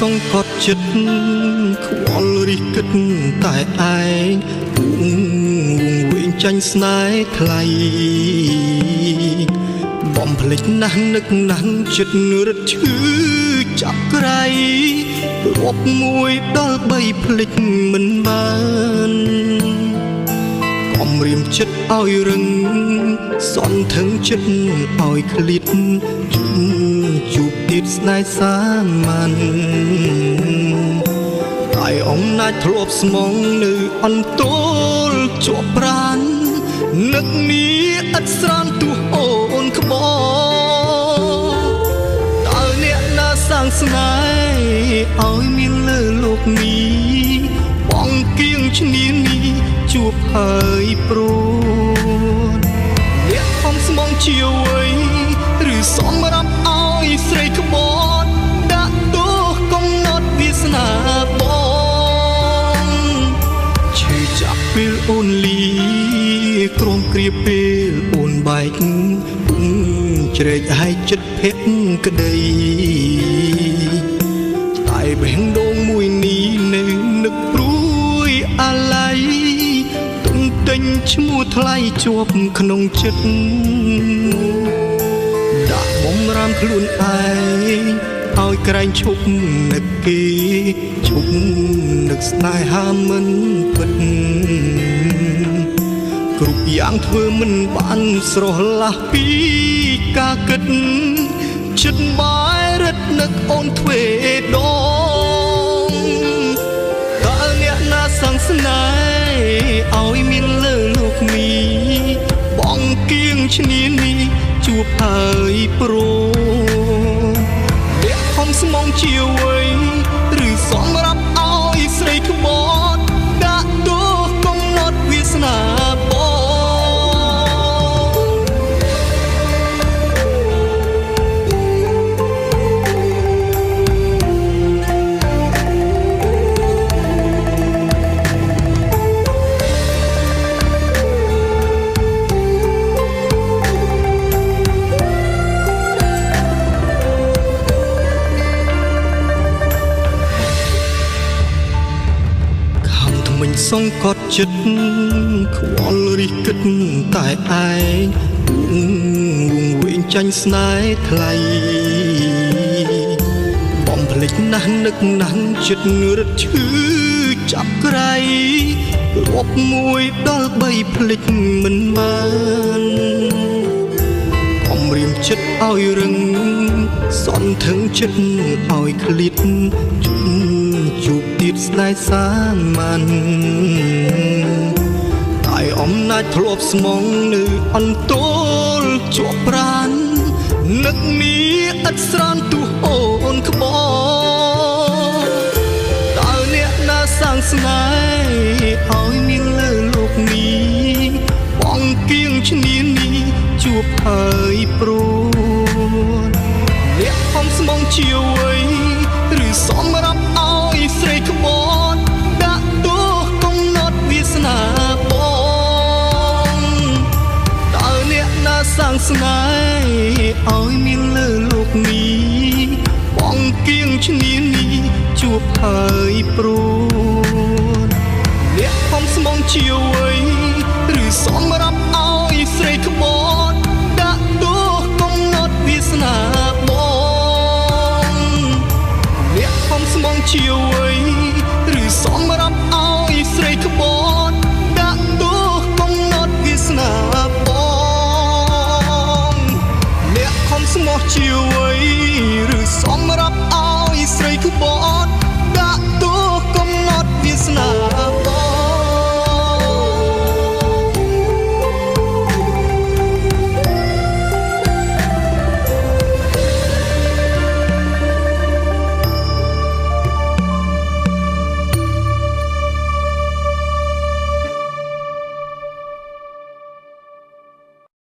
សង្កត់ចិត្តខ្វល់រិះគិតតែឯងវងវិញចាញ់ស្នេហ៍ថ្លៃបំភ្លេចណាស់នឹកណាស់ចិត្តរត់ឈឺចាប់ក្រៃរាប់មួយដល់បីភ្លេចមិនបានកុំរៀមចិត្តឲ្យរឹងសន់ថឹងចិត្តឲ្យឃ្លាតជួបទៀតស្នេហ៍សាមញ្ញតែអំណាចធ្លាប់ស្មងនៅអន្ទោលជាប់ប្រាននឹកនេះឥតស្រានទោះអូនក្បរតើអ្នកណាសាងស្នេហ៍ឲ្យមានលើលោកនេះបងគៀងឈ្នានីជួបហើយព្រួនអ្នកខំស្មងជាអ្វីឬសម្រាប់ឲ្យស្រីក្បត់ដាក់ទោសកំណត់វាសនាបងឈឺចាប់ពេលអូនលីក្រុមគ្រាពេលអូនបែកជ្រែកឲ្យចិត្តភក្តិក្តីតែបេះដូងមួយនេះនៅនឹកព្រួយអាឡ័យទុំទិញឈ្មោះថ្លៃជាប់ក្នុងចិត្តដាក់បំរាមខ្លួនឯងឲ្យក្រែងឈប់នឹកគេឈប់នឹកស្នេហាមិនពិតគ្រប់យ៉ាងធ្វើមិនបានស្រស់ឡាស់ពីការគិតចិត្តបាយរត់នឹកអូនទ្វេដងតើអ្នកណាសង្ស្នេហ៍ឲ្យមានលើលោកនេះបងគៀងឈ្នានេះជួបហើយព្រោះអ្នកខំស្មងជាអ្វីឬសម្រាប់ឲ្យស្រីក្បត់ដាក់ទោសកំណត់វាសនាបងសង្កត់ចិត្តខ្វល់រិះគិតតែឯងវងវិញចាញ់ស្នេហ៍ថ្លៃបំភ្លេចណាស់នឹកណាស់ចិត្តរត់ឈឺចាប់ក្រៃរាប់មួយដល់បីភ្លេចមិនបានកុំរៀមចិត្តឲ្យរឹងសន់ថឹងចិត្តឲ្យឃ្លាតជួបទៀតស្នេហ៍សាមញ្ញតែអំណាចធ្លាប់ស្មងនៅអន្ទោលជាប់ប្រាននឹកនេះឥតស្រានទោះអូនក្បរតើអ្នកណាសាងស្នេហ៍ឲ្យមានលើលោកនេះបងគៀងឈ្នានេះជួបហើយព្រួនអ្នកខំស្មងជាអ្វីឬសម្រាប់ឲ្យស្រីក្បត់ដាក់ទោសកំណត់វាសនាបងតើអ្នកណាសាងស្នេហ៍ឲ្យមានលើលោកនេះបងគៀងឈ្នានេះជួបហើយព្រួនអ្នកខំស្មងជាអ្វីឬសម្រាប់ឲ្យស្រីក្បត់ដាក់ទោសកំណត់វាសនាបងអ្នកខំស្មងជាអ្វី